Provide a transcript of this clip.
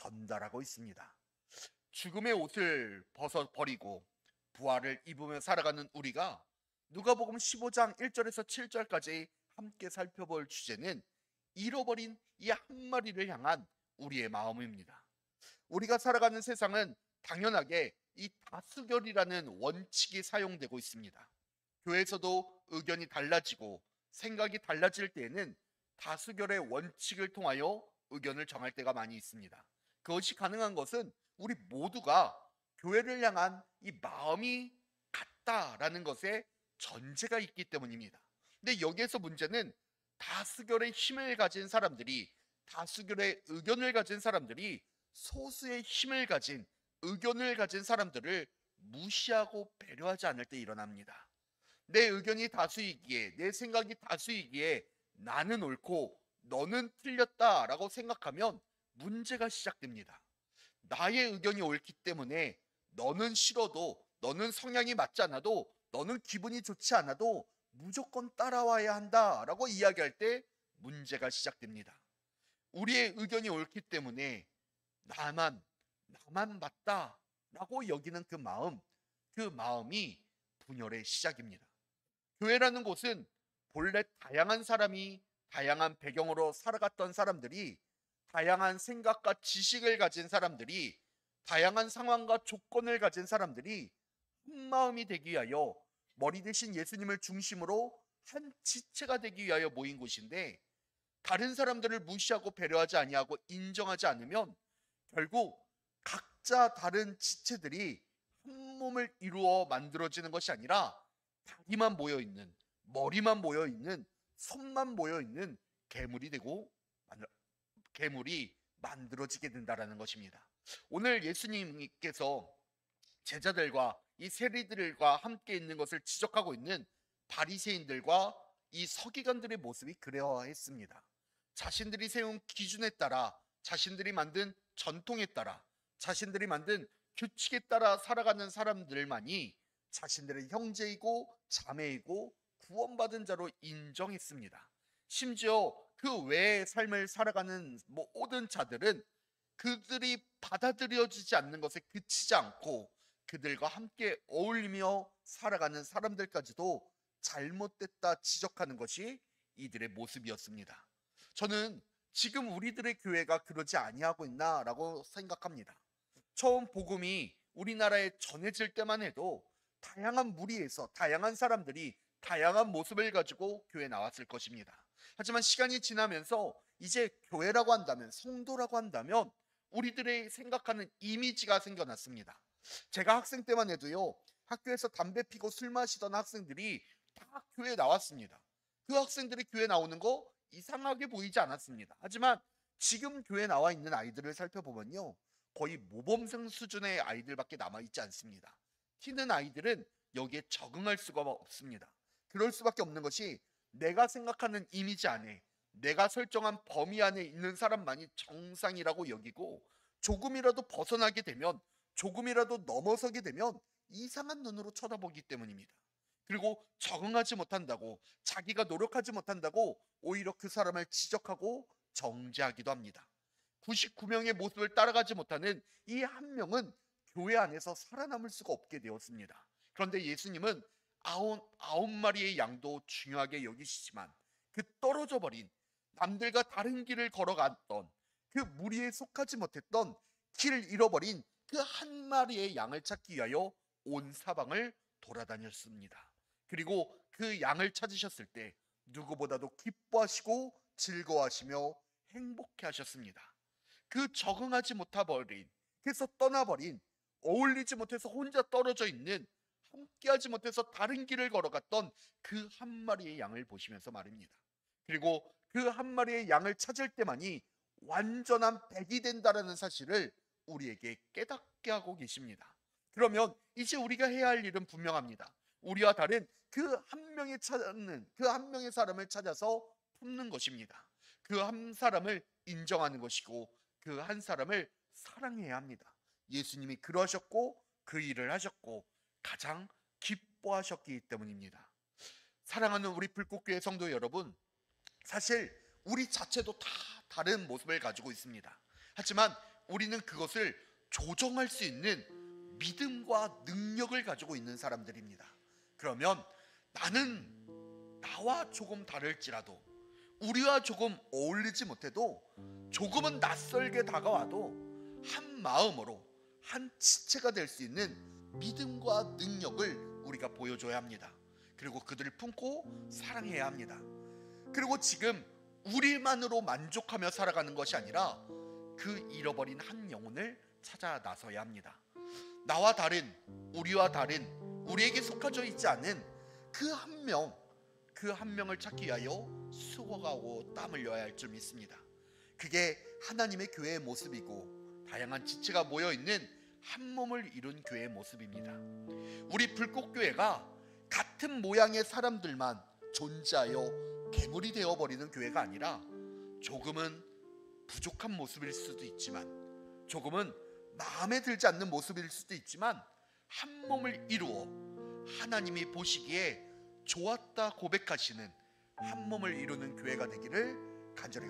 전달하고 있습니다. 죽음의 옷을 벗어버리고 부활을 입으며 살아가는 우리가 누가복음 15장 1절에서 7절까지 함께 살펴볼 주제는 잃어버린 이 한 마리를 향한 우리의 마음입니다. 우리가 살아가는 세상은 당연하게 이 다수결이라는 원칙이 사용되고 있습니다. 교회에서도 의견이 달라지고 생각이 달라질 때에는 다수결의 원칙을 통하여 의견을 정할 때가 많이 있습니다. 그것이 가능한 것은 우리 모두가 교회를 향한 이 마음이 같다라는 것에 전제가 있기 때문입니다. 근데 여기에서 문제는 다수결의 힘을 가진 사람들이, 다수결의 의견을 가진 사람들이 소수의 힘을 가진, 의견을 가진 사람들을 무시하고 배려하지 않을 때 일어납니다. 내 의견이 다수이기에, 내 생각이 다수이기에 나는 옳고 너는 틀렸다라고 생각하면 문제가 시작됩니다. 나의 의견이 옳기 때문에 너는 싫어도, 너는 성향이 맞지 않아도, 너는 기분이 좋지 않아도 무조건 따라와야 한다라고 이야기할 때 문제가 시작됩니다. 우리의 의견이 옳기 때문에 나만 맞다라고 여기는 그 마음이 분열의 시작입니다. 교회라는 곳은 본래 다양한 사람이, 다양한 배경으로 살아갔던 사람들이, 다양한 생각과 지식을 가진 사람들이, 다양한 상황과 조건을 가진 사람들이 한 마음이 되기 위하여, 머리 대신 예수님을 중심으로 한 지체가 되기 위하여 모인 곳인데, 다른 사람들을 무시하고 배려하지 아니하고 인정하지 않으면 결국 각자 다른 지체들이 한 몸을 이루어 만들어지는 것이 아니라 다리만 모여있는, 머리만 모여있는, 손만 모여있는 괴물이 만들어지게 된다는 것입니다. 오늘 예수님께서 제자들과 이 세리들과 함께 있는 것을 지적하고 있는 바리새인들과 이 서기관들의 모습이 그러했습니다. 자신들이 세운 기준에 따라, 자신들이 만든 전통에 따라, 자신들이 만든 규칙에 따라 살아가는 사람들만이 자신들의 형제이고 자매이고 구원받은 자로 인정했습니다. 심지어 그 외의 삶을 살아가는 모든 자들은 그들이 받아들여지지 않는 것에 그치지 않고 그들과 함께 어울리며 살아가는 사람들까지도 잘못됐다 지적하는 것이 이들의 모습이었습니다. 저는 지금 우리들의 교회가 그러지 아니하고 있나라고 생각합니다. 처음 복음이 우리나라에 전해질 때만 해도 다양한 무리에서 다양한 사람들이 다양한 모습을 가지고 교회에 나왔을 것입니다. 하지만 시간이 지나면서 이제 교회라고 한다면, 성도라고 한다면 우리들의 생각하는 이미지가 생겨났습니다. 제가 학생 때만 해도요, 학교에서 담배 피고 술 마시던 학생들이 다 교회에 나왔습니다. 그 학생들이 교회 나오는 거 이상하게 보이지 않았습니다. 하지만 지금 교회에 나와 있는 아이들을 살펴보면요, 거의 모범생 수준의 아이들밖에 남아있지 않습니다. 튀는 아이들은 여기에 적응할 수가 없습니다. 그럴 수밖에 없는 것이 내가 생각하는 이미지 안에, 내가 설정한 범위 안에 있는 사람만이 정상이라고 여기고, 조금이라도 벗어나게 되면, 조금이라도 넘어서게 되면 이상한 눈으로 쳐다보기 때문입니다. 그리고 적응하지 못한다고, 자기가 노력하지 못한다고 오히려 그 사람을 지적하고 정죄하기도 합니다. 99명의 모습을 따라가지 못하는 이 한 명은 교회 안에서 살아남을 수가 없게 되었습니다. 그런데 예수님은 아홉 마리의 양도 중요하게 여기시지만 그 떨어져 버린, 남들과 다른 길을 걸어갔던, 그 무리에 속하지 못했던, 길을 잃어버린 그 한 마리의 양을 찾기 위하여 온 사방을 돌아다녔습니다. 그리고 그 양을 찾으셨을 때 누구보다도 기뻐하시고 즐거워하시며 행복해 하셨습니다. 그 적응하지 못해버린, 그래서 떠나버린, 어울리지 못해서 혼자 떨어져 있는, 함께하지 못해서 다른 길을 걸어갔던 그 한 마리의 양을 보시면서 말입니다. 그리고 그 한 마리의 양을 찾을 때만이 완전한 백이 된다라는 사실을 우리에게 깨닫게 하고 계십니다. 그러면 이제 우리가 해야 할 일은 분명합니다. 우리와 다른 그 한 명의 사람을 찾아서 품는 것입니다. 그 한 사람을 인정하는 것이고 그 한 사람을 사랑해야 합니다. 예수님이 그러하셨고 그 일을 하셨고 가장 기뻐하셨기 때문입니다. 사랑하는 우리 불꽃교회 성도 여러분, 사실 우리 자체도 다 다른 모습을 가지고 있습니다. 하지만 우리는 그것을 조정할 수 있는 믿음과 능력을 가지고 있는 사람들입니다. 그러면 나는 나와 조금 다를지라도, 우리와 조금 어울리지 못해도, 조금은 낯설게 다가와도 한 마음으로 한 지체가 될 수 있는 믿음과 능력을 우리가 보여줘야 합니다. 그리고 그들을 품고 사랑해야 합니다. 그리고 지금 우리만으로 만족하며 살아가는 것이 아니라 그 잃어버린 한 영혼을 찾아 나서야 합니다. 나와 다른, 우리와 다른, 우리에게 속하져 있지 않은 그 한 명을 찾기 위하여 수고하고 땀 흘려야 할 줄 믿습니다. 그게 하나님의 교회의 모습이고 다양한 지체가 모여있는 한 몸을 이룬 교회의 모습입니다. 우리 불꽃교회가 같은 모양의 사람들만 존재하여 괴물이 되어버리는 교회가 아니라, 조금은 부족한 모습일 수도 있지만, 조금은 마음에 들지 않는 모습일 수도 있지만, 한 몸을 이루어 하나님이 보시기에 좋았다 고백하시는 한 몸을 이루는 교회가 되기를 간절히